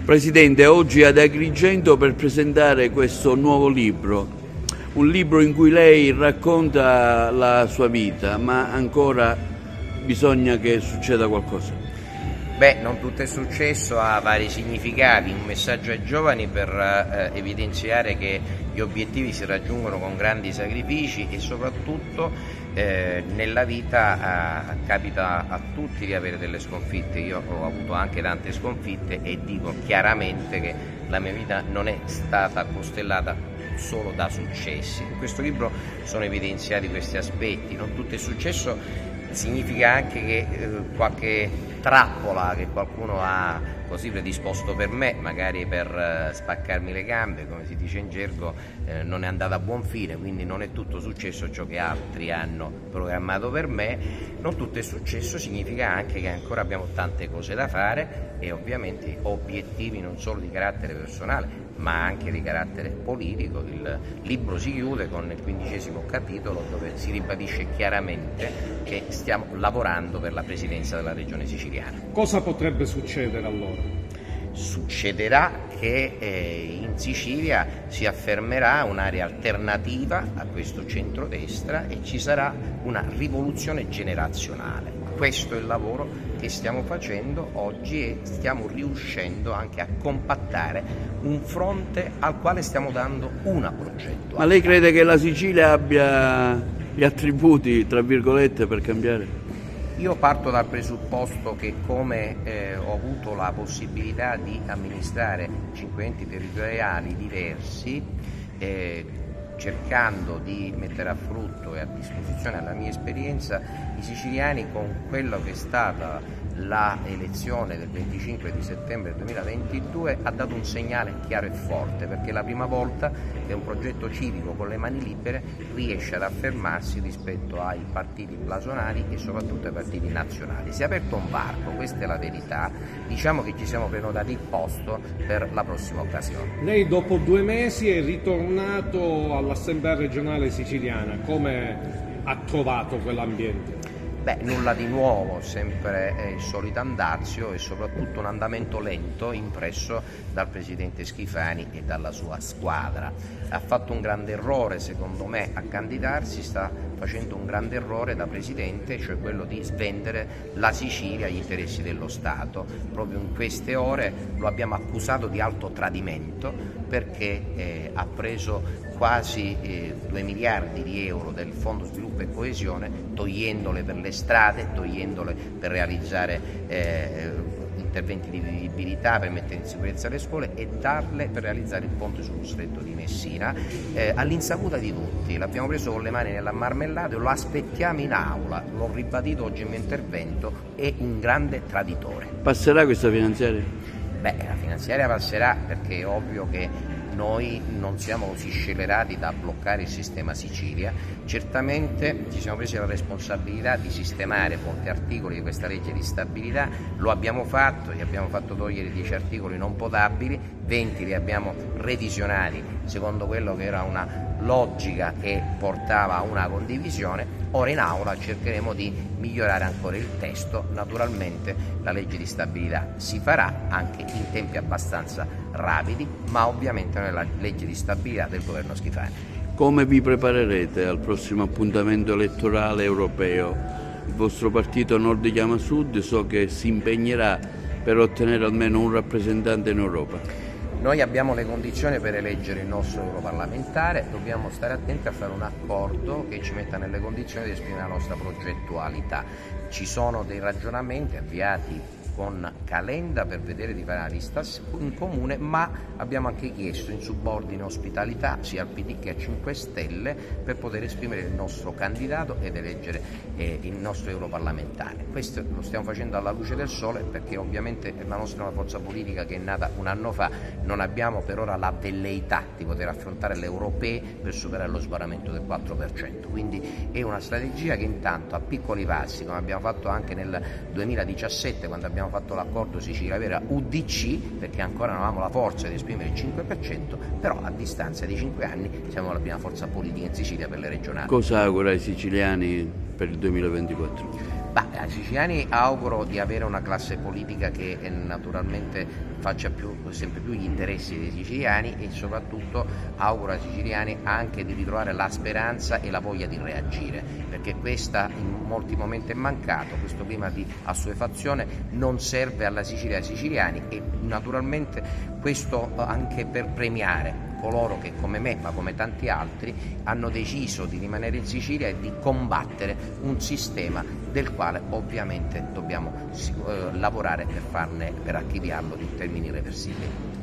Presidente, oggi ad Agrigento per presentare questo nuovo libro, un libro in cui lei racconta la sua vita, ma ancora bisogna che succeda qualcosa. Beh, non tutto è successo, ha vari significati, un messaggio ai giovani per evidenziare che gli obiettivi si raggiungono con grandi sacrifici e soprattutto nella vita capita a tutti di avere delle sconfitte. Io ho avuto anche tante sconfitte e dico chiaramente che la mia vita non è stata costellata solo da successi. In questo libro sono evidenziati questi aspetti, non tutto è successo. Significa anche che qualche trappola che qualcuno ha così predisposto per me, magari per spaccarmi le gambe, come si dice in gergo, non è andata a buon fine, quindi non è tutto successo ciò che altri hanno programmato per me. Non tutto è successo significa anche che ancora abbiamo tante cose da fare e ovviamente obiettivi non solo di carattere personale ma anche di carattere politico. Il libro si chiude con il 15° capitolo dove si ribadisce chiaramente che stiamo lavorando per la presidenza della regione siciliana. Cosa potrebbe succedere allora? Succederà che in Sicilia si affermerà un'area alternativa a questo centrodestra e ci sarà una rivoluzione generazionale. Questo è il lavoro che stiamo facendo oggi e stiamo riuscendo anche a compattare un fronte al quale stiamo dando una progettualità. Ma lei crede che la Sicilia abbia gli attributi, tra virgolette, per cambiare? Io parto dal presupposto che come ho avuto la possibilità di amministrare 5 enti territoriali diversi, cercando di mettere a frutto e a disposizione la mia esperienza, i siciliani con quello che è stata la elezione del 25 di settembre 2022 ha dato un segnale chiaro e forte, perché è la prima volta che un progetto civico con le mani libere riesce ad affermarsi rispetto ai partiti blasonali e soprattutto ai partiti nazionali. Si è aperto un varco, questa è la verità, diciamo che ci siamo prenotati il posto per la prossima occasione. Lei dopo 2 mesi è ritornato all'Assemblea regionale siciliana, come ha trovato quell'ambiente? Beh, nulla di nuovo, sempre il solito andazio e soprattutto un andamento lento impresso dal presidente Schifani e dalla sua squadra. Ha fatto un grande errore secondo me a candidarsi, sta facendo un grande errore da presidente, cioè quello di svendere la Sicilia agli interessi dello Stato. Proprio in queste ore lo abbiamo accusato di alto tradimento perché ha preso quasi 2 miliardi di euro del Fondo Sviluppo e Coesione, togliendole per le strade, togliendole per realizzare interventi di vivibilità, per mettere in sicurezza le scuole e darle per realizzare il ponte sullo stretto di Messina, all'insaputa di tutti. L'abbiamo preso con le mani nella marmellata e lo aspettiamo in aula, l'ho ribadito oggi nel mio intervento, è un grande traditore. Passerà questa finanziaria? Beh, la finanziaria passerà perché è ovvio che noi non siamo così scellerati da bloccare il sistema Sicilia. Certamente ci siamo presi la responsabilità di sistemare molti articoli di questa legge di stabilità, lo abbiamo fatto, gli abbiamo fatto togliere 10 articoli non potabili, 20 li abbiamo revisionati secondo quello che era una logica che portava a una condivisione. Ora in aula cercheremo di migliorare ancora il testo, naturalmente la legge di stabilità si farà anche in tempi abbastanza rapidi, ma ovviamente non è la legge di stabilità del governo Schifani. Come vi preparerete al prossimo appuntamento elettorale europeo? Il vostro partito Nord chiama Sud so che si impegnerà per ottenere almeno un rappresentante in Europa. Noi abbiamo le condizioni per eleggere il nostro europarlamentare, dobbiamo stare attenti a fare un accordo che ci metta nelle condizioni di esprimere la nostra progettualità. Ci sono dei ragionamenti avviati con Calenda per vedere di fare una lista in comune, ma abbiamo anche chiesto in subordine ospitalità sia al PD che a 5 Stelle per poter esprimere il nostro candidato ed eleggere il nostro europarlamentare. Questo lo stiamo facendo alla luce del sole perché ovviamente la nostra è una forza politica che è nata un anno fa, non abbiamo per ora la velleità di poter affrontare le europee per superare lo sbarramento del 4%, quindi è una strategia che intanto a piccoli passi, come abbiamo fatto anche nel 2017 quando abbiamo fatto l'accordo Sicilia Vera UDC, perché ancora non avevamo la forza di esprimere il 5%, però a distanza di 5 anni siamo la prima forza politica in Sicilia per le regionali. Cosa augura ai siciliani per il 2024? Ai siciliani auguro di avere una classe politica che naturalmente faccia sempre più gli interessi dei siciliani, e soprattutto auguro ai siciliani anche di ritrovare la speranza e la voglia di reagire, perché questa in molti momenti è mancato. Questo clima di assuefazione non serve alla Sicilia e ai siciliani, e naturalmente questo anche per premiare coloro che come me, ma come tanti altri, hanno deciso di rimanere in Sicilia e di combattere un sistema del quale ovviamente dobbiamo lavorare per archiviarlo in termini irreversibili.